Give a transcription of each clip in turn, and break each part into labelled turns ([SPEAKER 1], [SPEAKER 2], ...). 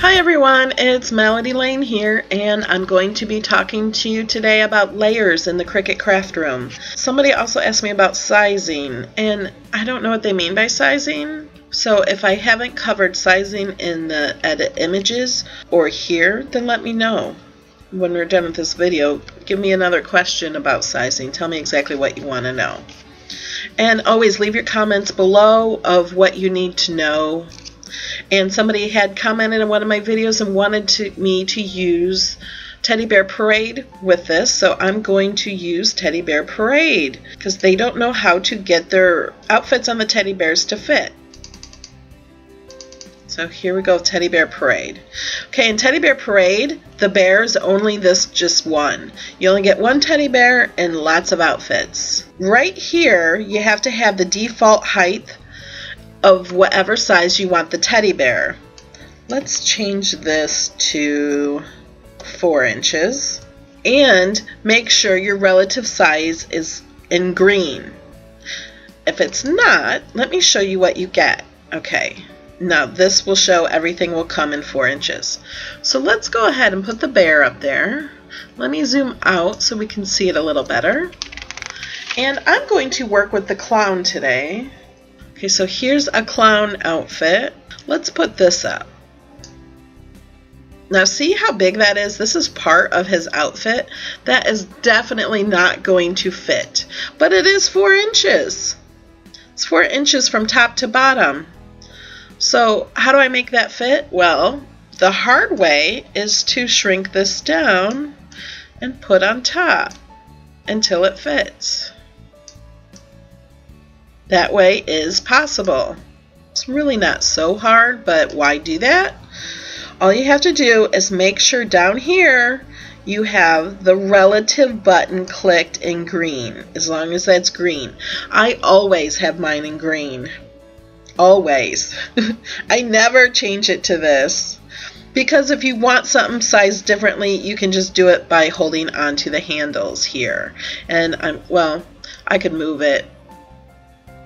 [SPEAKER 1] Hi everyone, it's Melody Lane here, and I'm going to be talking to you today about layers in the Cricut craft room. Somebody also asked me about sizing, and I don't know what they mean by sizing. So if I haven't covered sizing in the edit images or here, then let me know. When we're done with this video, give me another question about sizing. Tell me exactly what you want to know. And always leave your comments below of what you need to know. And somebody had commented in one of my videos and wanted me to use Teddy Bear Parade with this, so I'm going to use Teddy Bear Parade because they don't know how to get their outfits on the teddy bears to fit. So here we go, Teddy Bear Parade. Okay, in Teddy Bear Parade, the bear is only just one. You only get one teddy bear and lots of outfits. Right here, you have to have the default height of whatever size you want the teddy bear. Let's change this to 4 inches and make sure your relative size is in green. If it's not, let me show you what you get. Okay, now this will show everything will come in 4 inches. So let's go ahead and put the bear up there. Let me zoom out so we can see it a little better. And I'm going to work with the clown today. Okay, so here's a clown outfit. Let's put this up. Now see how big that is? This is part of his outfit. That is definitely not going to fit, but it is 4 inches. It's 4 inches from top to bottom. So how do I make that fit? Well, the hard way is to shrink this down and put on top until it fits. That way is possible. It's really not so hard, but why do that? All you have to do is make sure down here you have the relative button clicked in green, as long as that's green. I always have mine in green. Always. I never change it to this. Because if you want something sized differently, you can just do it by holding onto the handles here. And I could move it.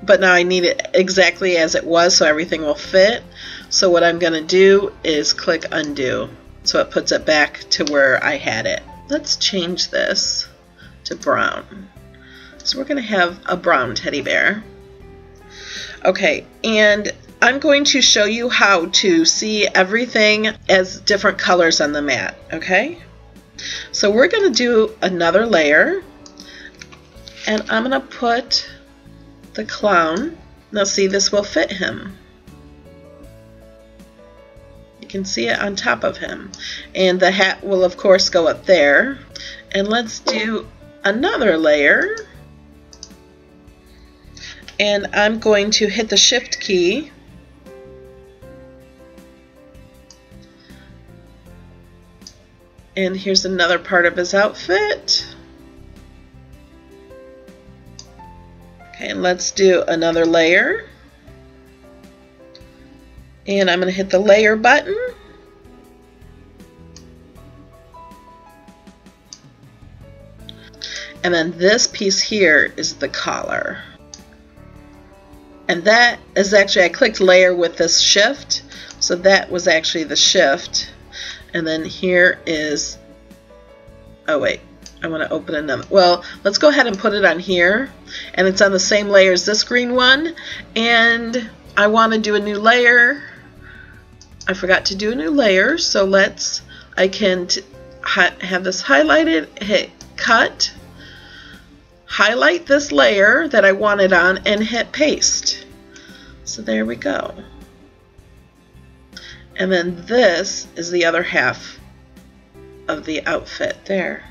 [SPEAKER 1] But now I need it exactly as it was so everything will fit. So what I'm going to do is click undo so it puts it back to where I had it. Let's change this to brown. So we're going to have a brown teddy bear. Okay, and I'm going to show you how to see everything as different colors on the mat. Okay, so we're going to do another layer, and I'm going to put the clown. Now see, this will fit him. You can see it on top of him, and the hat will of course go up there. And let's do another layer, and I'm going to hit the shift key and here's another part of his outfit. Okay, and let's do another layer. And I'm going to hit the layer button. And then this piece here is the collar. And that is actually, I clicked layer with this shift. So that was actually the shift. And then here is, oh wait. I want to open another. Well, let's go ahead and put it on here, and it's on the same layer as this green one, and I want to do a new layer. I forgot to do a new layer, so I can have this highlighted, hit cut, highlight this layer that I wanted on, and hit paste. So there we go. And then this is the other half of the outfit there.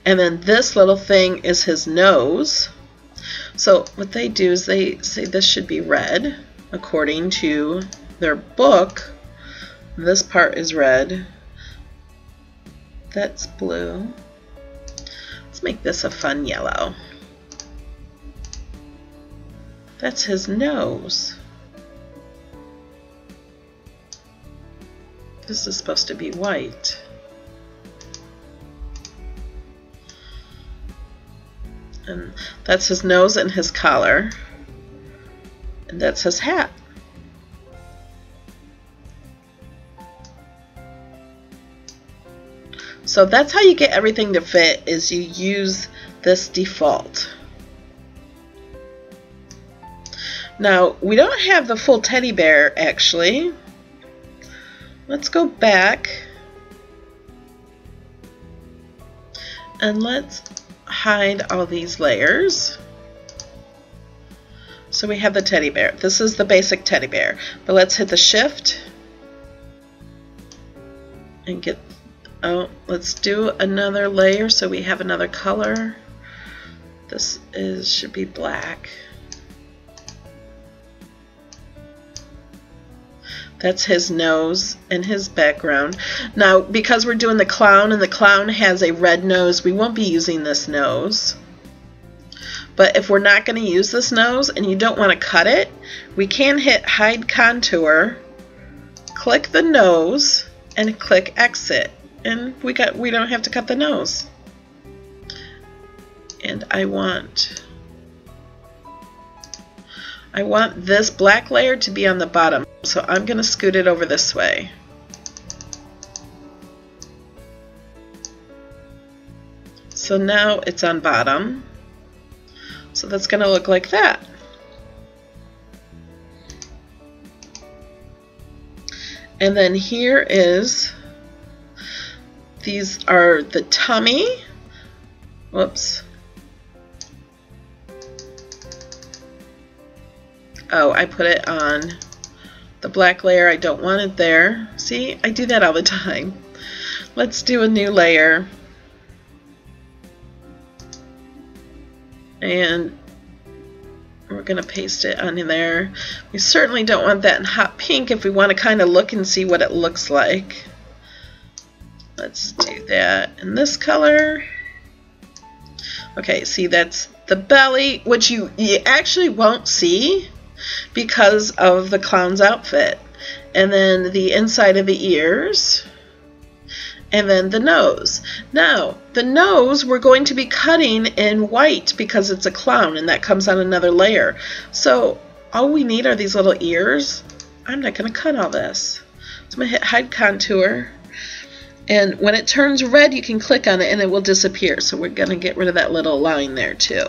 [SPEAKER 1] And then this little thing is his nose. So what they do is they say this should be red according to their book. This part is red. That's blue. Let's make this a fun yellow. That's his nose. This is supposed to be white. And that's his nose and his collar. And that's his hat. So that's how you get everything to fit, is you use this default. Now, we don't have the full teddy bear, actually. Let's go back and let's hide all these layers. So we have the teddy bear. This is the basic teddy bear. But let's hit the shift and get, oh, let's do another layer so we have another color. This should be black. That's his nose and his background. Now, because we're doing the clown and the clown has a red nose, we won't be using this nose. But if we're not going to use this nose and you don't want to cut it, we can hit hide contour, click the nose, and click exit. And we don't have to cut the nose. And I want this black layer to be on the bottom, so I'm going to scoot it over this way. So now it's on bottom. So that's going to look like that. And then here is, these are the tummy. Whoops. Oh, I put it on the black layer. I don't want it there. See, I do that all the time. Let's do a new layer. And we're going to paste it on in there. We certainly don't want that in hot pink if we want to kind of look and see what it looks like. Let's do that in this color. Okay, see, that's the belly, which you actually won't see because of the clown's outfit. And then the inside of the ears. And then the nose. Now, the nose we're going to be cutting in white because it's a clown and that comes on another layer. So all we need are these little ears. I'm not going to cut all this. So I'm going to hit hide contour. And when it turns red, you can click on it and it will disappear. So we're going to get rid of that little line there too.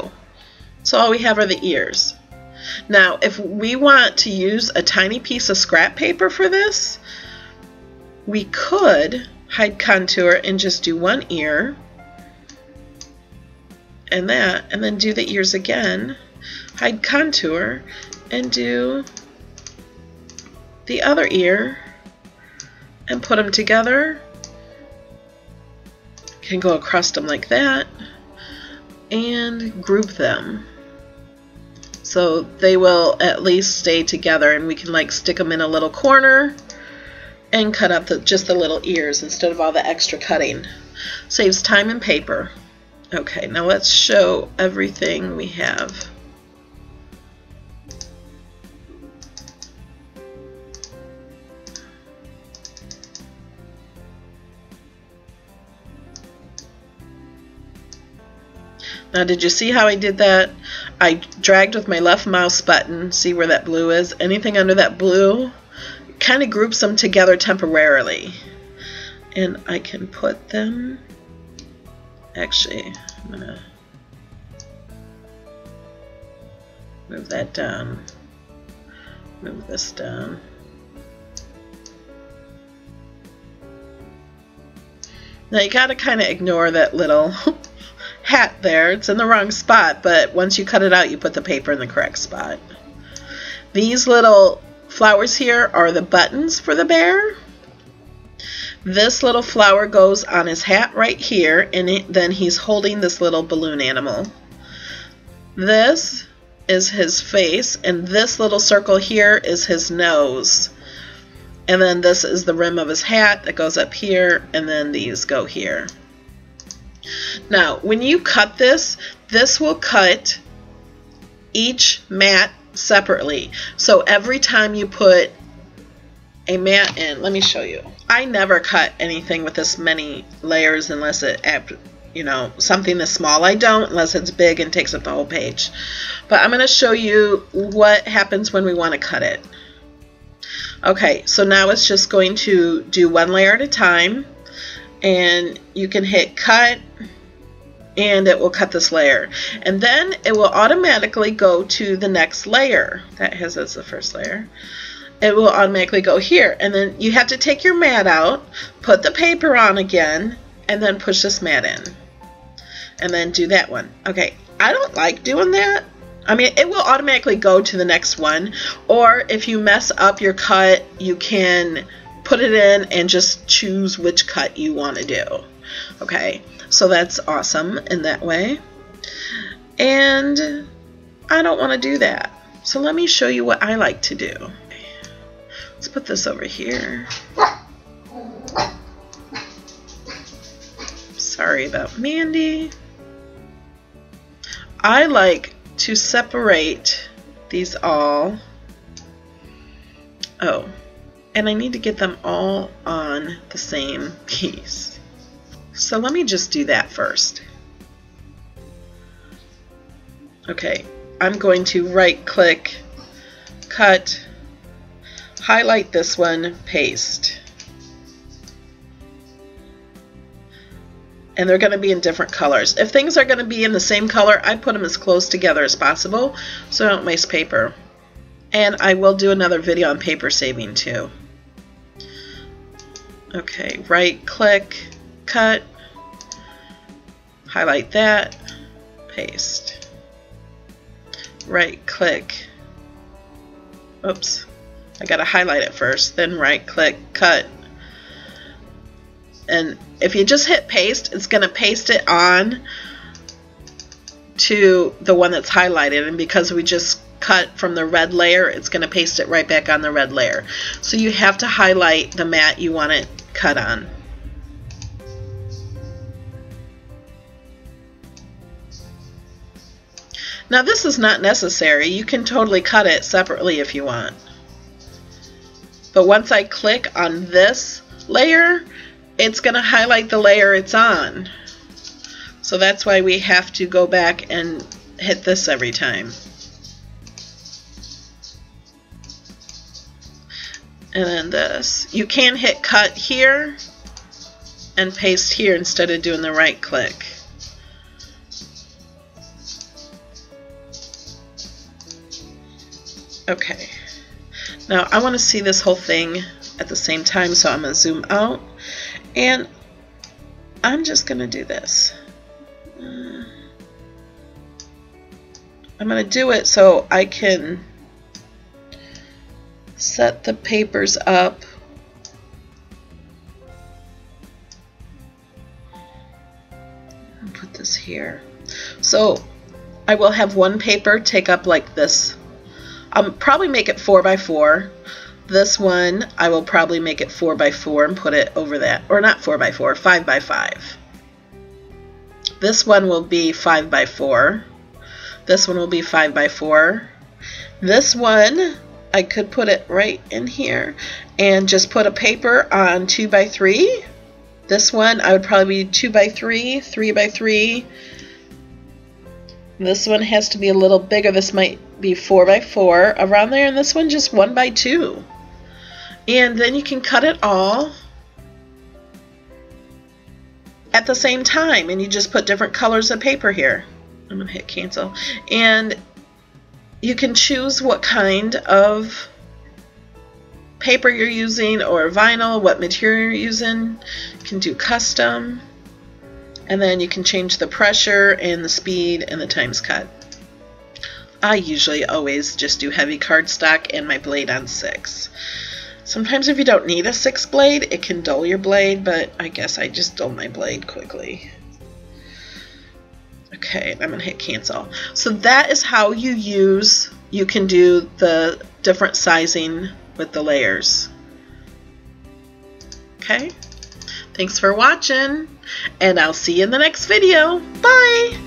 [SPEAKER 1] So all we have are the ears. Now, if we want to use a tiny piece of scrap paper for this, we could hide contour and just do one ear and that, and then do the ears again, hide contour, and do the other ear and put them together. Can go across them like that and group them so they will at least stay together, and we can like stick them in a little corner and cut up just the little ears instead of all the extra cutting. Saves time and paper. Okay, now let's show everything we have. Now, did you see how I did that? I dragged with my left mouse button, see where that blue is? Anything under that blue kind of groups them together temporarily. And I can put them, actually, I'm going to move that down, move this down. Now you got to kind of ignore that little hat there. It's in the wrong spot, but once you cut it out, you put the paper in the correct spot. These little flowers here are the buttons for the bear. This little flower goes on his hat right here, and then he's holding this little balloon animal. This is his face, and this little circle here is his nose. And then this is the rim of his hat that goes up here, and then these go here. Now, when you cut this, this will cut each mat separately. So every time you put a mat in, let me show you. I never cut anything with this many layers unless it, you know, something this small. I don't unless it's big and takes up the whole page. But I'm going to show you what happens when we want to cut it. Okay, so now it's just going to do one layer at a time. and you can hit cut, and it will cut this layer, and then it will automatically go to the next layer. That has as the first layer. It will automatically go here, and then you have to take your mat out, put the paper on again, and then push this mat in, and then do that one. Okay, I don't like doing that. I mean, it will automatically go to the next one, or if you mess up your cut, you can put it in and just choose which cut you want to do. Okay, so that's awesome in that way. And I don't want to do that, so let me show you what I like to do. Let's put this over here. Sorry about Mandy. I like to separate these all. Oh, and I need to get them all on the same piece. So let me just do that first. Okay, I'm going to right click, cut, highlight this one, paste. And they're going to be in different colors. If things are going to be in the same color, I put them as close together as possible so I don't waste paper. And I will do another video on paper saving too. Okay, right click, cut, highlight that, paste. Right click, oops, I gotta highlight it first, then right click, cut. And if you just hit paste, it's going to paste it on to the one that's highlighted. And because we just cut from the red layer, it's going to paste it right back on the red layer. So you have to highlight the mat you want it cut on. Now this is not necessary. You can totally cut it separately if you want. But once I click on this layer, it's going to highlight the layer it's on. So that's why we have to go back and hit this every time. And then this. You can hit cut here and paste here instead of doing the right click. Okay. Now I want to see this whole thing at the same time, so I'm going to zoom out. And I'm just going to do this. I'm going to do it so I can set the papers up. I'll put this here. So I will have one paper take up like this. I'll probably make it 4 by 4. This one, I will probably make it 4 by 4 and put it over that. Or not 4 by 4, 5 by 5. This one will be 5 by 4. This one will be 5 by 4. This one, I could put it right in here and just put a paper on 2 by 3. This one, I would probably be 2 by 3, 3 by 3. This one has to be a little bigger. This might be 4 by 4 around there. And this one just 1 by 2. And then you can cut it all at the same time, and you just put different colors of paper here. I'm going to hit cancel. And you can choose what kind of paper you're using, or vinyl, what material you're using. You can do custom. And then you can change the pressure and the speed and the times cut. I usually always just do heavy cardstock and my blade on 6. Sometimes if you don't need a 6 blade, it can dull your blade, but I guess I just dull my blade quickly. Okay, I'm going to hit cancel. So that is how you can do the different sizing with the layers. Okay, thanks for watching, and I'll see you in the next video. Bye!